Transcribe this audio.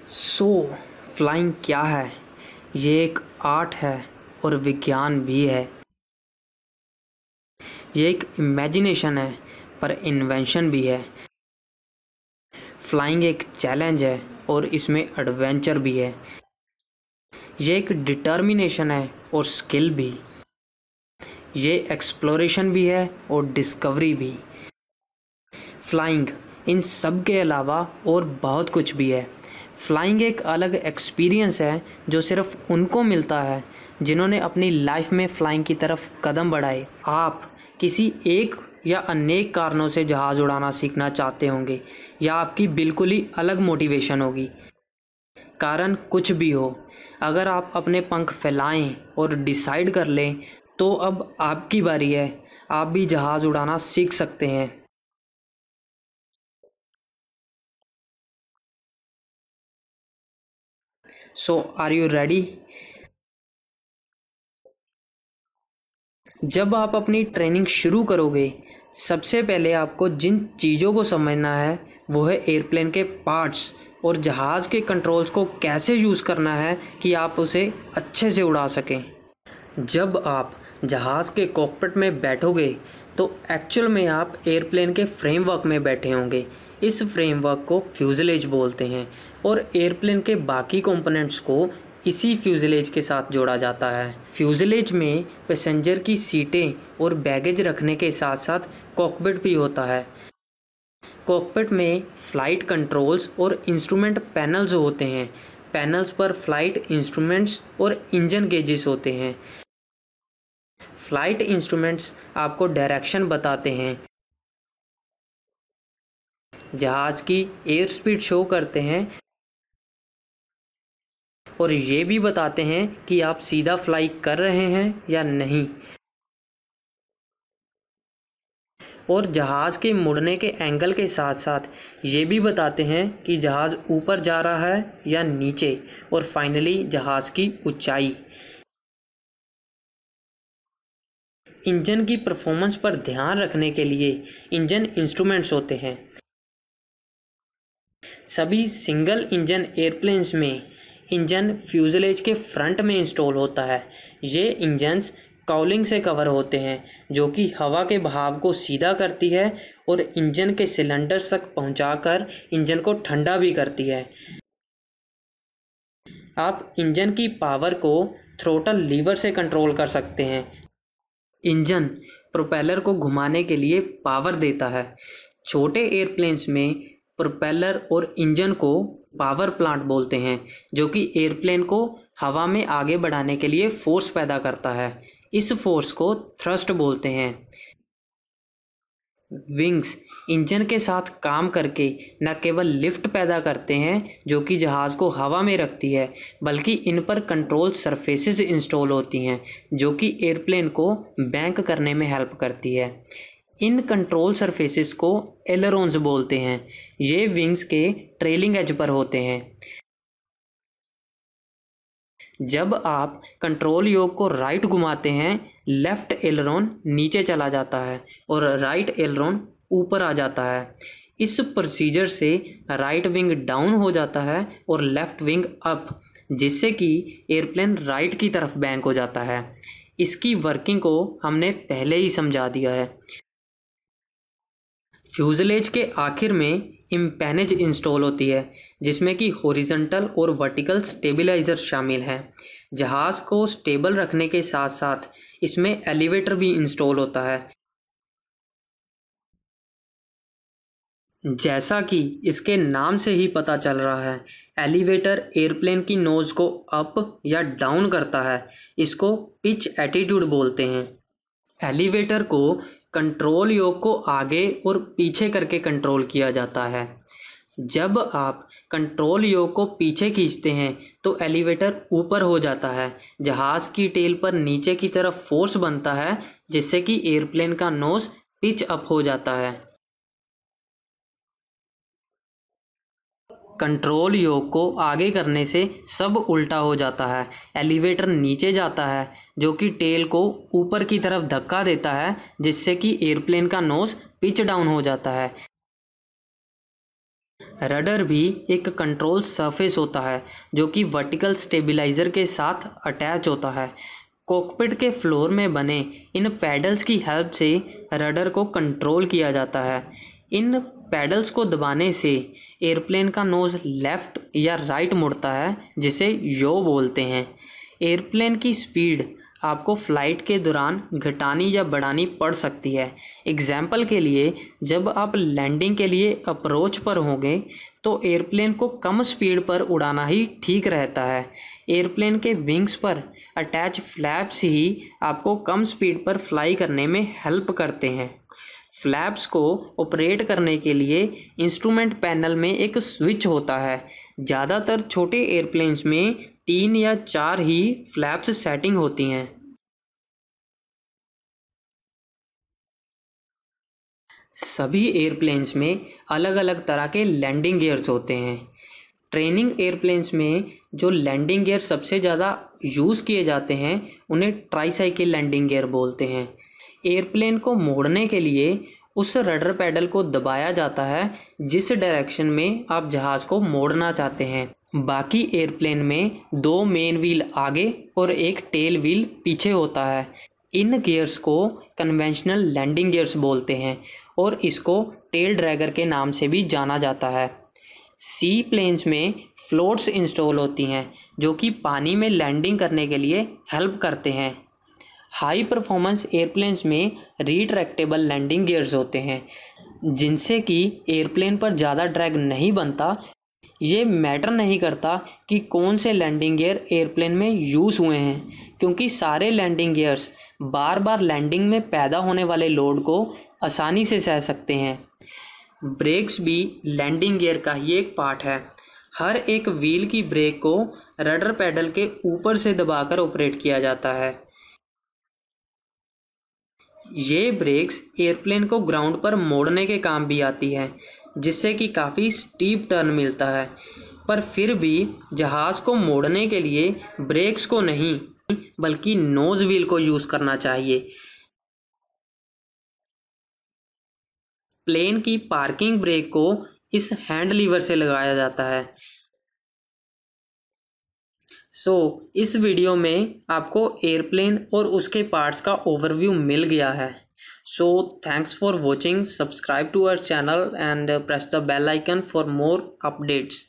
सो flying क्या है? ये एक आर्ट है और विज्ञान भी है। ये एक इमेजिनेशन है पर इन्वेंशन भी है। फ्लाइंग एक चैलेंज है और इसमें एडवेंचर भी है। ये एक डिटर्मिनेशन है और स्किल भी। ये एक्सप्लोरेशन भी है और डिस्कवरी भी। फ्लाइंग इन सब के अलावा और बहुत कुछ भी है। फ्लाइंग एक अलग एक्सपीरियंस है जो सिर्फ उनको मिलता है जिन्होंने अपनी लाइफ में फ्लाइंग की तरफ कदम बढ़ाए। आप किसी एक या अनेक कारणों से जहाज़ उड़ाना सीखना चाहते होंगे या आपकी बिल्कुल ही अलग मोटिवेशन होगी। कारण कुछ भी हो, अगर आप अपने पंख फैलाएं और डिसाइड कर लें तो अब आपकी बारी है। आप भी जहाज़ उड़ाना सीख सकते हैं। सो आर यू रेडी? जब आप अपनी ट्रेनिंग शुरू करोगे, सबसे पहले आपको जिन चीज़ों को समझना है वो है एयरप्लेन के पार्ट्स और जहाज़ के कंट्रोल्स को कैसे यूज़ करना है कि आप उसे अच्छे से उड़ा सकें। जब आप जहाज़ के कॉकपिट में बैठोगे तो एक्चुअल में आप एयरप्लेन के फ्रेमवर्क में बैठे होंगे। इस फ्रेमवर्क को फ्यूज़लेज बोलते हैं और एयरप्लेन के बाकी कंपोनेंट्स को इसी फ्यूज़लेज के साथ जोड़ा जाता है। फ्यूज़लेज में पैसेंजर की सीटें और बैगेज रखने के साथ साथ कॉकपिट भी होता है। कॉकपिट में फ़्लाइट कंट्रोल्स और इंस्ट्रूमेंट पैनल्स होते हैं। पैनल्स पर फ़्लाइट इंस्ट्रूमेंट्स और इंजन गेजेस होते हैं। फ़्लाइट इंस्ट्रूमेंट्स आपको डायरेक्शन बताते हैं, जहाज़ की एयर स्पीड शो करते हैं और ये भी बताते हैं कि आप सीधा फ्लाई कर रहे हैं या नहीं। और जहाज़ के मुड़ने के एंगल के साथ साथ ये भी बताते हैं कि जहाज़ ऊपर जा रहा है या नीचे। और फाइनली जहाज़ की ऊंचाई। इंजन की परफॉर्मेंस पर ध्यान रखने के लिए इंजन इंस्ट्रूमेंट्स होते हैं। सभी सिंगल इंजन एयरप्लेन्स में इंजन फ्यूज़लेज के फ्रंट में इंस्टॉल होता है। ये इंजन्स काउलिंग से कवर होते हैं जो कि हवा के बहाव को सीधा करती है और इंजन के सिलेंडर्स तक पहुंचाकर इंजन को ठंडा भी करती है। आप इंजन की पावर को थ्रोटल लीवर से कंट्रोल कर सकते हैं। इंजन प्रोपेलर को घुमाने के लिए पावर देता है। छोटे एयरप्लेन्स में प्रोपेलर और इंजन को पावर प्लांट बोलते हैं जो कि एयरप्लेन को हवा में आगे बढ़ाने के लिए फोर्स पैदा करता है। इस फोर्स को थ्रस्ट बोलते हैं। विंग्स इंजन के साथ काम करके न केवल लिफ्ट पैदा करते हैं जो कि जहाज़ को हवा में रखती है, बल्कि इन पर कंट्रोल सरफेसेस इंस्टॉल होती हैं जो कि एयरप्लेन को बैंक करने में हेल्प करती है। इन कंट्रोल सरफेसेस को एलरोन्स बोलते हैं। ये विंग्स के ट्रेलिंग एज पर होते हैं। जब आप कंट्रोल योक को राइट घुमाते हैं, लेफ्ट एलरोन नीचे चला जाता है और राइट एलरोन ऊपर आ जाता है। इस प्रोसीजर से राइट विंग डाउन हो जाता है और लेफ्ट विंग अप, जिससे कि एयरप्लेन राइट की तरफ बैंक हो जाता है। इसकी वर्किंग को हमने पहले ही समझा दिया है। फ्यूज़लेज के आखिर में इम्पेनेज इंस्टॉल होती है जिसमें कि हॉरिजॉन्टल और वर्टिकल स्टेबलाइजर शामिल हैं। जहाज़ को स्टेबल रखने के साथ साथ इसमें एलिवेटर भी इंस्टॉल होता है। जैसा कि इसके नाम से ही पता चल रहा है, एलिवेटर एयरप्लेन की नोज़ को अप या डाउन करता है। इसको पिच एटीट्यूड बोलते हैं। एलिवेटर को कंट्रोल योक को आगे और पीछे करके कंट्रोल किया जाता है। जब आप कंट्रोल योक को पीछे खींचते हैं तो एलिवेटर ऊपर हो जाता है। जहाज़ की टेल पर नीचे की तरफ फोर्स बनता है जिससे कि एयरप्लेन का नोज पिच अप हो जाता है। कंट्रोल योक को आगे करने से सब उल्टा हो जाता है। एलिवेटर नीचे जाता है जो कि टेल को ऊपर की तरफ धक्का देता है जिससे कि एयरप्लेन का नोज पिच डाउन हो जाता है। रडर भी एक कंट्रोल सरफेस होता है जो कि वर्टिकल स्टेबलाइजर के साथ अटैच होता है। कॉकपिट के फ्लोर में बने इन पैडल्स की हेल्प से रडर को कंट्रोल किया जाता है। इन पैडल्स को दबाने से एयरप्लेन का नोज़ लेफ़्ट या राइट मुड़ता है, जिसे यो बोलते हैं। एयरप्लेन की स्पीड आपको फ़्लाइट के दौरान घटानी या बढ़ानी पड़ सकती है। एग्जाम्पल के लिए, जब आप लैंडिंग के लिए अप्रोच पर होंगे तो एयरप्लेन को कम स्पीड पर उड़ाना ही ठीक रहता है। एयरप्लेन के विंग्स पर अटैच फ्लैप्स ही आपको कम स्पीड पर फ्लाई करने में हेल्प करते हैं। फ्लैप्स को ऑपरेट करने के लिए इंस्ट्रूमेंट पैनल में एक स्विच होता है। ज़्यादातर छोटे एयरप्लेन्स में 3 या 4 ही फ्लैप्स सेटिंग होती हैं। सभी एयरप्लेन्स में अलग अलग तरह के लैंडिंग गियर्स होते हैं। ट्रेनिंग एयरप्लेन्स में जो लैंडिंग गियर सबसे ज़्यादा यूज़ किए जाते हैं उन्हें ट्राईसाइकिल लैंडिंग गियर बोलते हैं। एयरप्लेन को मोड़ने के लिए उस रडर पैडल को दबाया जाता है जिस डायरेक्शन में आप जहाज़ को मोड़ना चाहते हैं। बाकी एयरप्लेन में 2 मेन व्हील आगे और एक टेल व्हील पीछे होता है। इन गियर्स को कन्वेंशनल लैंडिंग गियर्स बोलते हैं और इसको टेल ड्रैगर के नाम से भी जाना जाता है। सी प्लेन्स में फ्लोट्स इंस्टॉल होती हैं जो कि पानी में लैंडिंग करने के लिए हेल्प करते हैं। हाई परफॉर्मेंस एयरप्लेन्स में रिट्रैक्टेबल लैंडिंग गियर्स होते हैं जिनसे कि एयरप्लेन पर ज़्यादा ड्रैग नहीं बनता। ये मैटर नहीं करता कि कौन से लैंडिंग गियर एयरप्लेन में यूज़ हुए हैं, क्योंकि सारे लैंडिंग गियर्स बार बार लैंडिंग में पैदा होने वाले लोड को आसानी से सह सकते हैं। ब्रेक्स भी लैंडिंग गियर का ही एक पार्ट है। हर एक व्हील की ब्रेक को रडर पैडल के ऊपर से दबाकर ऑपरेट किया जाता है। ये ब्रेक्स एयरप्लेन को ग्राउंड पर मोड़ने के काम भी आती है, जिससे कि काफ़ी स्टीप टर्न मिलता है। पर फिर भी जहाज़ को मोड़ने के लिए ब्रेक्स को नहीं बल्कि नोज़ व्हील को यूज़ करना चाहिए। प्लेन की पार्किंग ब्रेक को इस हैंड लीवर से लगाया जाता है। इस वीडियो में आपको एयरप्लेन और उसके पार्ट्स का ओवरव्यू मिल गया है। Thanks for watching. Subscribe to our channel and press the bell icon for more updates.